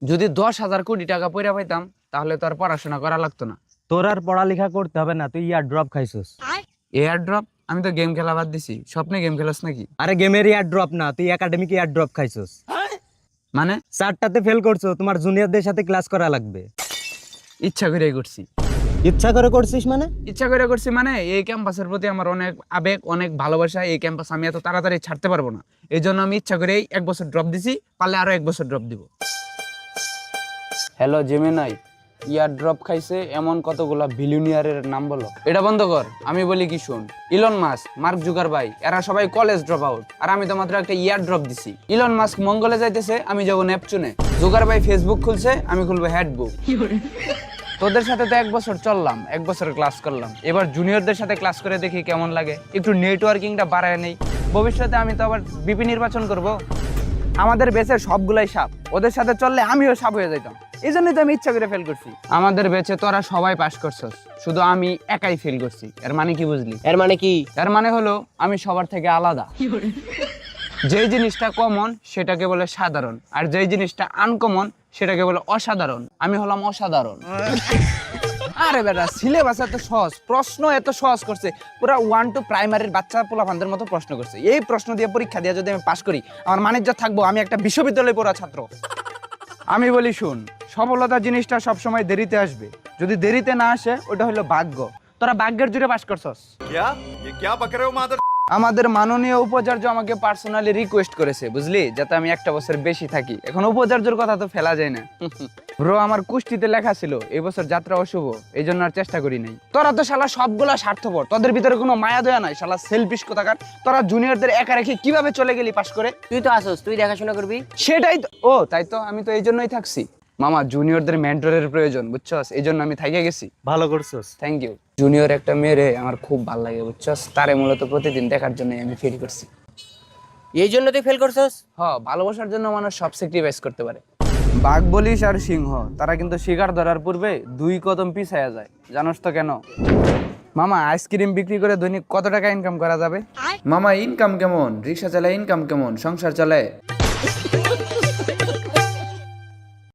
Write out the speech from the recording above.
যদি 10,000 কোটি টাকা পয়রা পাইতাম তাহলে তো আর পড়াশোনা করা লাগতো না। তোর আর পড়ালেখা করতে হবে না, তুই ইয়ার ড্রপ খাইছিস। Air drop? আমি তো গেম খেলা বাদ দিছি। স্বপ্নে গেম খেলাস নাকি? আরে গেমের ইয়ার ড্রপ না, তুই একাডেমিক ইয়ার ড্রপ খাইছিস। মানে 4টাতে ফেল করছো, তোমার জুনিয়রদের সাথে ক্লাস করা লাগবে। ইচ্ছা করে করছি। ইচ্ছা করে করছিস মানে? ইচ্ছা করে করছি মানে এই ক্যাম্পাসের প্রতি আমার অনেক আবেগ, অনেক ভালোবাসা। এই ক্যাম্পাস আমি এত তাড়াতাড়ি ছাড়তে পারবো না। এই জন্য আমি ইচ্ছা করেই 1 বছর ড্রপ দিছি, পারলে আরো 1 বছর ড্রপ দিব। হ্যালো জেমিনাই, ইয়ার ড্রপ খাইছে এমন কতগুলা বিলিয়নিয়ারের নাম বলো। এটা বন্ধ কর, আমি বলি কি শুন। ইলন মাস্ক, মার্ক জুকারবার্গ এরা সবাই কলেজ ড্রপ আউট, আর আমি তো মাত্র একটা ইয়ার ড্রপ দিছি। ইলন মাস্ক মঙ্গলে যাইতেছে, আমি যাবো নেপচুনে। জুকারবার্গ ফেসবুক খুলছে, আমি খুলবো হ্যাডবুক। তোদের সাথে তো 1 বছর চললাম, 1 বছর ক্লাস করলাম, এবার জুনিয়রদের সাথে ক্লাস করে দেখি কেমন লাগে। একটু নেটওয়ার্কিংটা বাড়ায় নেই। ভবিষ্যতে আমি তো আবার বিপি নির্বাচন করব। আমাদের বেচের সবগুলাই সাপ, ওদের সাথে চললে আমিও সাপ হয়ে যাইতাম। এই জন্যই তো আমি ইচ্ছা করে ফেল করছি। আমাদের বেচে তোরা সবাই পাস করছস, শুধু আমি একাই ফেল করছি। এর মানে কি বুঝলি? এর মানে কি? এর মানে হলো আমি সবার থেকে আলাদা। যেই জিনিসটা কমন সেটাকে বলে সাধারণ, আর যেই জিনিসটা আনকমন সেটাকে বলে অসাধারণ। আমি হলাম অসাধারণ। আরে বেটা, সিলেবাস এত সহজ, প্রশ্ন এত সহজ করছে, পুরা 1 to প্রাইমারির বাচ্চা পোলাপানদের মতো প্রশ্ন করছে। এই প্রশ্ন দিয়ে পরীক্ষা দিয়ে যদি আমি পাশ করি, আমার মানিজ্য থাকবো আমি একটা বিশ্ববিদ্যালয়ে পড়া ছাত্র। আমি বলি শুন, সফলতা জিনিসটা সবসময় দেরিতে আসবে। যদি দেরিতে না আসে, ওটা হলো ভাগ্য। তোরা ভাগ্যের জুড়ে পাশ করছস। আমাদের মাননীয় উপাচার্য আমাকে পার্সোনালি রিকোয়েস্ট করেছে, বুঝলি, যাতে আমি 1 বছর বেশি থাকি। এখন উপাচার্যর কথা তো ফেলা যায় না। ব্রো, আমার কুষ্টিতে লেখা ছিল এই বছর যাত্রা অশুভ, এই জন্য আর চেষ্টা করি নাই। তোরা তো শালা সবগুলা স্বার্থপর, তোদের ভিতরে কোনো মায়া দয়া নাই, শালা সেলফিশ কোথাকার। তোরা জুনিয়রদের একা রেখে কিভাবে চলে গেলি পাশ করে? তুই তো আসোস, তুই দেখাশোনা করবি। সেটাই তো। ও তাই তো, আমি তো এই জন্যই থাকছি। মামা, জুনিয়রদের মেন্টরের প্রয়োজন, বুঝছস, এই জন্য আমি থাইকে গেছি। ভালো করছিস। Thank you. জুনিয়র একটা মেয়েরে আমার খুব ভালো লাগে, বুঝছস, তারে মূলত প্রতিদিন দেখার জন্য আমি ফেল করছি। এই জন্য তুই ফেল করছস? ভালোবাসার জন্য মানুষ সব স্যাক্রিফাইস করতে পারে। বাঘ বলিস আর সিংহ, তারা কিন্তু শিকার ধরার পূর্বে 2 কদম পিছায়া যায়। জানোস তো কেন? মামা, আইসক্রিম বিক্রি করে দৈনিক কত টাকা ইনকাম করা যাবে? মামা, ইনকাম কেমন? রিক্সা চালায় ইনকাম কেমন? সংসার চালায়?